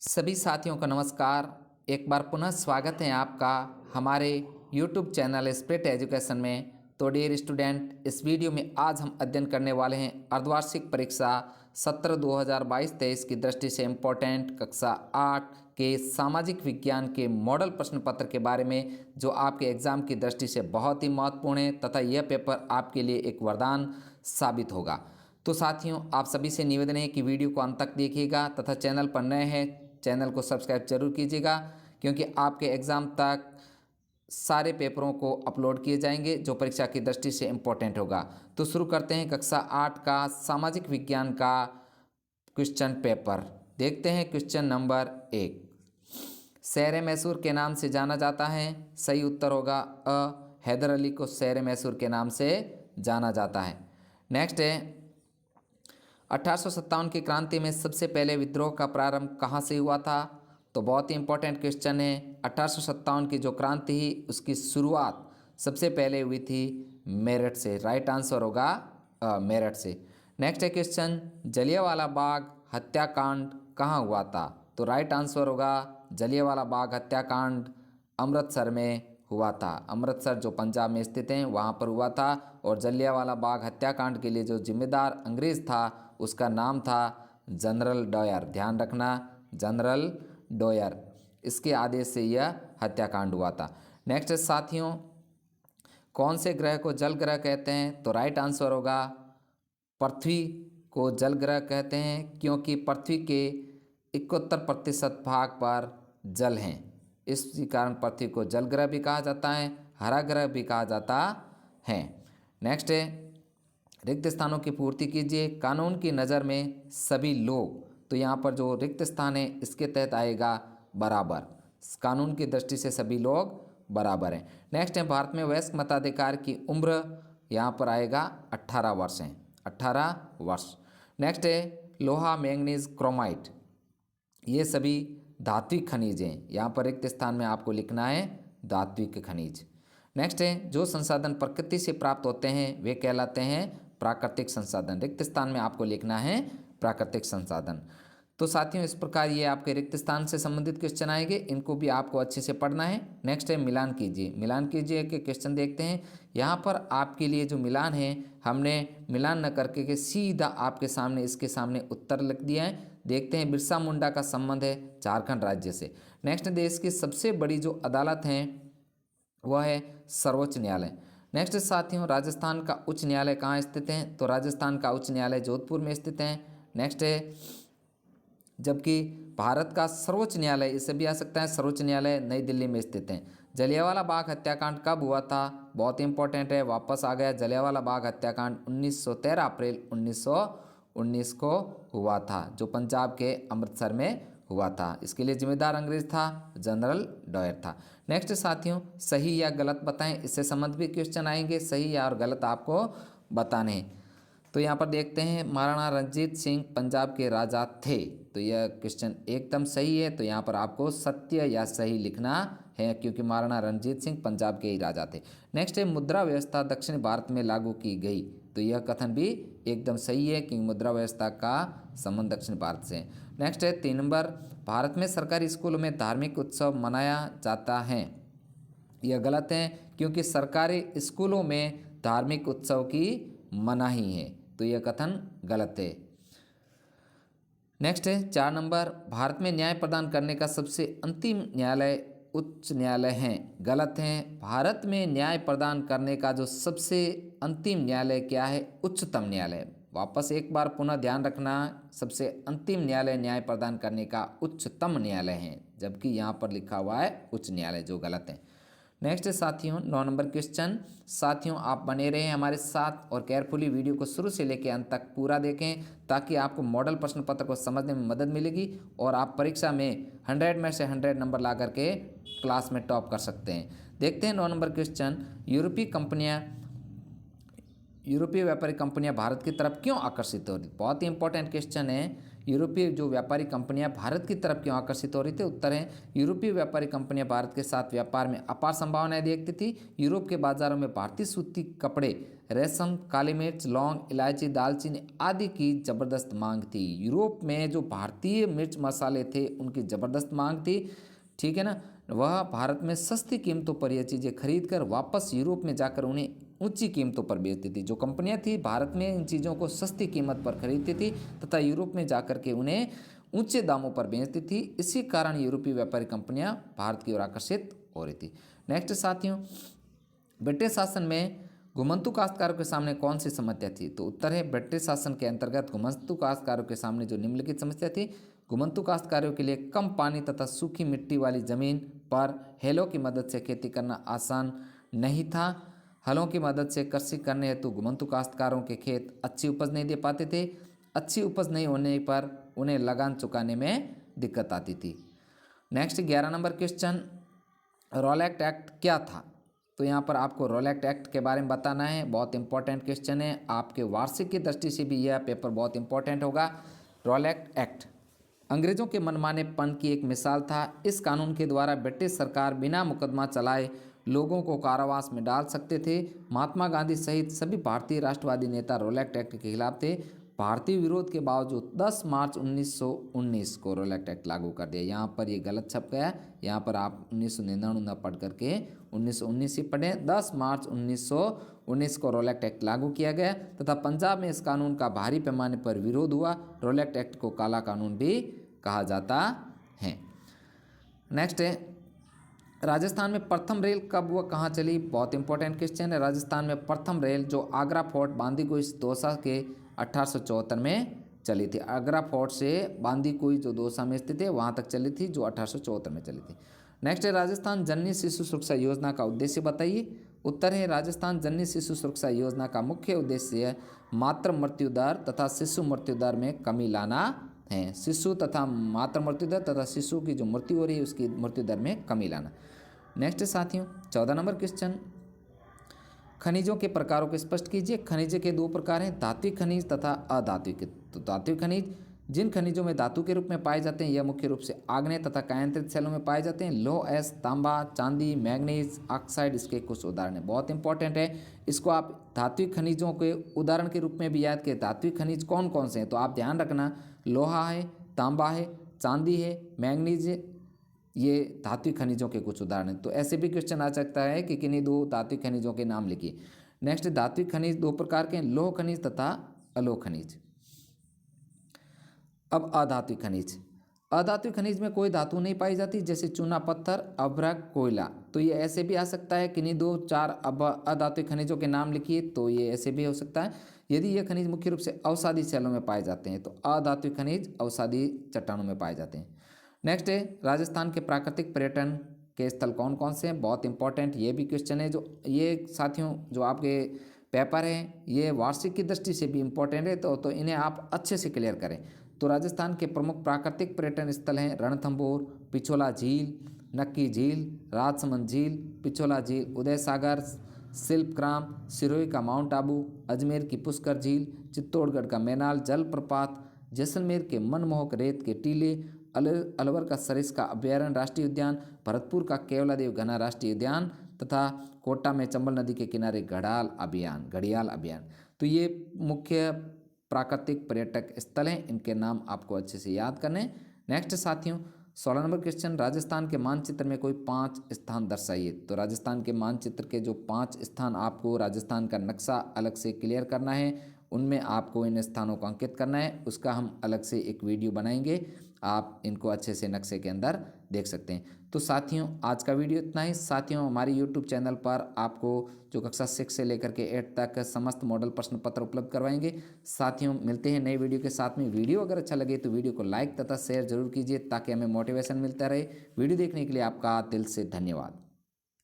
सभी साथियों को नमस्कार। एक बार पुनः स्वागत है आपका हमारे YouTube चैनल स्प्रिट एजुकेशन में। तो डियर स्टूडेंट, इस वीडियो में आज हम अध्ययन करने वाले हैं अर्धवार्षिक परीक्षा सत्र 2022-23 की दृष्टि से इम्पोर्टेंट कक्षा 8 के सामाजिक विज्ञान के मॉडल प्रश्न पत्र के बारे में, जो आपके एग्जाम की दृष्टि से बहुत ही महत्वपूर्ण है तथा यह पेपर आपके लिए एक वरदान साबित होगा। तो साथियों, आप सभी से निवेदन है कि वीडियो को अंत तक देखिएगा तथा चैनल पर नए हैं चैनल को सब्सक्राइब जरूर कीजिएगा, क्योंकि आपके एग्ज़ाम तक सारे पेपरों को अपलोड किए जाएंगे जो परीक्षा की दृष्टि से इम्पोर्टेंट होगा। तो शुरू करते हैं कक्षा 8 का सामाजिक विज्ञान का क्वेश्चन पेपर। देखते हैं क्वेश्चन नंबर 1। शहर मैसूर के नाम से जाना जाता है। सही उत्तर होगा अ। हैदर अली को शहर मैसूर के नाम से जाना जाता है। नेक्स्ट है 1857 की क्रांति में सबसे पहले विद्रोह का प्रारंभ कहाँ से हुआ था। तो बहुत ही इंपॉर्टेंट क्वेश्चन है। 1857 की जो क्रांति ही उसकी शुरुआत सबसे पहले हुई थी मेरठ से। राइट आंसर होगा मेरठ से। नेक्स्ट है क्वेश्चन, जलियांवाला बाग हत्याकांड कहाँ हुआ था। तो राइट आंसर होगा जलियांवाला बाग हत्याकांड अमृतसर में हुआ था। अमृतसर जो पंजाब में स्थित है वहाँ पर हुआ था। और जलियांवाला बाग हत्याकांड के लिए जो जिम्मेदार अंग्रेज था उसका नाम था जनरल डायर। ध्यान रखना, जनरल डायर। इसके आदेश से यह हत्याकांड हुआ था। नेक्स्ट साथियों, कौन से ग्रह को जल ग्रह कहते हैं। तो राइट आंसर होगा पृथ्वी को जल ग्रह कहते हैं, क्योंकि पृथ्वी के 71% भाग पर जल हैं। इसी कारण पृथ्वी को जल ग्रह भी कहा जाता है, हरा ग्रह भी कहा जाता है। नेक्स्ट है रिक्त स्थानों की पूर्ति कीजिए। कानून की नज़र में सभी लोग, तो यहाँ पर जो रिक्त स्थान है इसके तहत आएगा बराबर। कानून की दृष्टि से सभी लोग बराबर हैं। नेक्स्ट है भारत में वयस्क मताधिकार की उम्र, यहाँ पर आएगा 18 वर्ष हैं, 18 वर्ष। नेक्स्ट है लोहा मैंगनीज क्रोमाइट, ये सभी धात्विक खनिज हैं। यहाँ पर रिक्त स्थान में आपको लिखना है धात्विक खनिज। नेक्स्ट है जो संसाधन प्रकृति से प्राप्त होते हैं वे कहलाते हैं प्राकृतिक संसाधन। रिक्त स्थान में आपको लिखना है प्राकृतिक संसाधन। तो साथियों, इस प्रकार ये आपके रिक्त स्थान से संबंधित क्वेश्चन आएंगे, इनको भी आपको अच्छे से पढ़ना है। नेक्स्ट है मिलान कीजिए। मिलान कीजिए के क्वेश्चन देखते हैं। यहाँ पर आपके लिए जो मिलान है हमने मिलान न करके के सीधा आपके सामने इसके सामने उत्तर लिख दिया है। देखते हैं बिरसा मुंडा का संबंध है झारखंड राज्य से। नेक्स्ट, देश की सबसे बड़ी जो अदालत है वह है सर्वोच्च न्यायालय। नेक्स्ट साथियों, राजस्थान का उच्च न्यायालय कहाँ स्थित है। तो राजस्थान का उच्च न्यायालय जोधपुर में स्थित है। नेक्स्ट है जबकि भारत का सर्वोच्च न्यायालय, इससे भी आ सकता है सर्वोच्च न्यायालय नई दिल्ली में स्थित है। जलियांवाला बाग हत्याकांड कब हुआ था। बहुत इंपॉर्टेंट है, वापस आ गया। जलियांवाला बाग हत्याकांड 13 अप्रैल 1919 को हुआ था, जो पंजाब के अमृतसर में हुआ था। इसके लिए जिम्मेदार अंग्रेज था जनरल डायर था। नेक्स्ट साथियों, सही या गलत बताएं, इससे संबंधित भी क्वेश्चन आएंगे। सही या और गलत आपको बताने हैं। तो यहाँ पर देखते हैं महाराणा रंजीत सिंह पंजाब के राजा थे, तो यह क्वेश्चन एकदम सही है। तो यहाँ पर आपको सत्य या सही लिखना है, क्योंकि महाराणा रंजीत सिंह पंजाब के ही राजा थे। नेक्स्ट है मुद्रा व्यवस्था दक्षिण भारत में लागू की गई, तो यह कथन भी एकदम सही है कि मुद्रा व्यवस्था का संबंध दक्षिण भारत से है। नेक्स्ट है 3 नंबर, भारत में सरकारी स्कूलों में धार्मिक उत्सव मनाया जाता है। यह गलत है, क्योंकि सरकारी स्कूलों में धार्मिक उत्सव की मनाही है, तो यह कथन गलत है। नेक्स्ट है 4 नंबर, भारत में न्याय प्रदान करने का सबसे अंतिम न्यायालय उच्च न्यायालय है। गलत है, भारत में न्याय प्रदान करने का जो सबसे अंतिम न्यायालय क्या है, उच्चतम न्यायालय। वापस एक बार पुनः ध्यान रखना, सबसे अंतिम न्यायालय न्याय प्रदान करने का उच्चतम न्यायालय है, जबकि यहाँ पर लिखा हुआ है उच्च न्यायालय, जो गलत है। नेक्स्ट साथियों 9 नंबर क्वेश्चन। साथियों, आप बने रहें हमारे साथ और केयरफुली वीडियो को शुरू से लेकर अंत तक पूरा देखें, ताकि आपको मॉडल प्रश्न पत्र को समझने में मदद मिलेगी और आप परीक्षा में 100 में से 100 नंबर ला करके क्लास में टॉप कर सकते हैं। देखते हैं 9 नंबर क्वेश्चन, यूरोपीय व्यापारिक कंपनियां भारत की तरफ क्यों आकर्षित हो रही। बहुत ही इंपॉर्टेंट क्वेश्चन है। यूरोपीय जो व्यापारी कंपनियां भारत की तरफ क्यों आकर्षित हो रही थी? उत्तर है यूरोपीय व्यापारी कंपनियां भारत के साथ व्यापार में अपार संभावनाएं देखती थी। यूरोप के बाजारों में भारतीय सूती कपड़े, रेशम, काली मिर्च, लौंग, इलायची, दालचीनी आदि की जबरदस्त मांग थी। यूरोप में जो भारतीय मिर्च मसाले थे उनकी जबरदस्त मांग थी, ठीक है ना। वह भारत में सस्ती कीमतों पर यह चीज़ें खरीद कर वापस यूरोप में जाकर उन्हें ऊंची कीमतों पर बेचती थी। जो कंपनियां थी भारत में इन चीज़ों को सस्ती कीमत पर खरीदती थी तथा यूरोप में जाकर के उन्हें ऊंचे दामों पर बेचती थी। इसी कारण यूरोपीय व्यापारी कंपनियां भारत की ओर आकर्षित हो रही थी। नेक्स्ट साथियों, ब्रिटिश शासन में घुमंतु काश्तकारों के सामने कौन सी समस्या थी? तो उत्तर है ब्रिटिश शासन के अंतर्गत घुमंतु काश्तकारों के सामने जो निम्नलिखित समस्या थी, घुमंतु काश्तकारों के लिए कम पानी तथा सूखी मिट्टी वाली जमीन पर हलों की मदद से खेती करना आसान नहीं था। हलों की मदद से कृषि करने हेतु घुमंतु काश्तकारों के खेत अच्छी उपज नहीं दे पाते थे। अच्छी उपज नहीं होने पर उन्हें लगान चुकाने में दिक्कत आती थी। Next 11 number question, Rowlatt act क्या था? तो यहाँ पर आपको रॉलेट एक्ट के बारे में बताना है। बहुत इंपॉर्टेंट क्वेश्चन है, आपके वार्षिक की दृष्टि से भी यह पेपर बहुत इंपॉर्टेंट होगा। रॉलेट एक्ट अंग्रेजों के मनमानेपन की एक मिसाल था। इस कानून के द्वारा ब्रिटिश सरकार बिना मुकदमा चलाए लोगों को कारावास में डाल सकते थे। महात्मा गांधी सहित सभी भारतीय राष्ट्रवादी नेता रॉलेट एक्ट के खिलाफ थे। भारतीय विरोध के बावजूद 10 मार्च 1919 को रॉलेट एक्ट लागू कर दिया। यहाँ पर ये गलत छप गया, यहाँ पर आप 1999 न पढ़ करके 1919 ही पढ़ें। 10 मार्च 1919 को रॉलेट एक्ट लागू किया गया तथा पंजाब में इस कानून का भारी पैमाने पर विरोध हुआ। रॉलेट एक्ट को काला कानून भी कहा जाता है। नेक्स्ट है, राजस्थान में प्रथम रेल कब व कहाँ चली? बहुत इंपॉर्टेंट क्वेश्चन है। राजस्थान में प्रथम रेल जो आगरा फोर्ट बांदीकुई दौसा के 1874 में चली थी। आगरा फोर्ट से बांदीकुई जो दौसा में स्थित है वहाँ तक चली थी, जो 1874 में चली थी। नेक्स्ट है, राजस्थान जननी शिशु सुरक्षा योजना का उद्देश्य बताइए। उत्तर है राजस्थान जननी शिशु सुरक्षा योजना का मुख्य उद्देश्य मातृ मृत्यु दर तथा शिशु मृत्यु दर में कमी लाना है। शिशु तथा मातृ मृत्यु दर तथा शिशु की जो मृत्यु हो रही है उसकी मृत्यु दर में कमी लाना। नेक्स्ट साथियों 14 नंबर क्वेश्चन, खनिजों के प्रकारों को स्पष्ट कीजिए। खनिज के दो प्रकार हैं, धात्विक खनिज तथा अधात्विक। तो धात्विक खनिज जिन खनिजों में धातु के रूप में पाए जाते हैं यह मुख्य रूप से आग्नेय तथा कायांतरित शैलों में पाए जाते हैं। लौह, एस, तांबा, चांदी, मैग्नीज ऑक्साइड इसके कुछ उदाहरण हैं। बहुत इंपॉर्टेंट है, इसको आप धात्विक खनिजों के उदाहरण के रूप में भी याद किए। धात्विक खनिज कौन कौन से हैं? तो आप ध्यान रखना, लोहा है, तांबा है, चांदी है, मैग्नीज है, ये धात्विक खनिजों के कुछ उदाहरण हैं। तो ऐसे भी क्वेश्चन आ सकता है कि किन्हीं दो धात्विक खनिजों के नाम लिखिए। नेक्स्ट, धात्विक खनिज दो प्रकार के हैं, लौह खनिज तथा अलोह खनिज। अब अधात्विक खनिज, अधात्विक खनिज में कोई धातु नहीं पाई जाती, जैसे चूना पत्थर, अभ्रक, कोयला। तो ये ऐसे भी आ सकता है, किन्हीं दो चार अधात्विक खनिजों के नाम लिखिए, तो ये ऐसे भी हो सकता है। यदि ये खनिज मुख्य रूप से अवसादी शैलों में पाए जाते हैं तो अधात्विक खनिज अवसादी चट्टानों में पाए जाते हैं। नेक्स्ट है, राजस्थान के प्राकृतिक पर्यटन के स्थल कौन कौन से हैं? बहुत इंपॉर्टेंट ये भी क्वेश्चन है। जो ये साथियों जो आपके पेपर हैं ये वार्षिक की दृष्टि से भी इम्पोर्टेंट है, तो इन्हें आप अच्छे से क्लियर करें। तो राजस्थान के प्रमुख प्राकृतिक पर्यटन स्थल हैं रणथंभौर, पिछोला झील, नक्की झील, राजसमंद झील, पिछोला झील, उदय सागर, शिल्पग्राम, सिरोही का माउंट आबू, अजमेर की पुष्कर झील, चित्तौड़गढ़ का मैनाल जलप्रपात, जैसलमेर के मनमोहक रेत के टीले, अलवर का सरिस्का अभ्यारण्य राष्ट्रीय उद्यान, भरतपुर का केवलादेव घना राष्ट्रीय उद्यान तथा कोटा में चंबल नदी के किनारे घड़ियाल अभियान। तो ये मुख्य प्राकृतिक पर्यटक स्थल हैं, इनके नाम आपको अच्छे से याद करने। नेक्स्ट साथियों 16 नंबर क्वेश्चन, राजस्थान के मानचित्र में कोई 5 स्थान दर्शाइए। तो राजस्थान के मानचित्र के जो 5 स्थान आपको राजस्थान का नक्शा अलग से क्लियर करना है, उनमें आपको इन स्थानों को अंकित करना है, उसका हम अलग से एक वीडियो बनाएंगे, आप इनको अच्छे से नक्शे के अंदर देख सकते हैं। तो साथियों आज का वीडियो इतना ही। साथियों हमारी यूट्यूब चैनल पर आपको जो कक्षा 6 से लेकर के 8 तक समस्त मॉडल प्रश्न पत्र उपलब्ध करवाएंगे। साथियों मिलते हैं नए वीडियो के साथ में। वीडियो अगर अच्छा लगे तो वीडियो को लाइक तथा शेयर जरूर कीजिए ताकि हमें मोटिवेशन मिलता रहे। वीडियो देखने के लिए आपका दिल से धन्यवाद।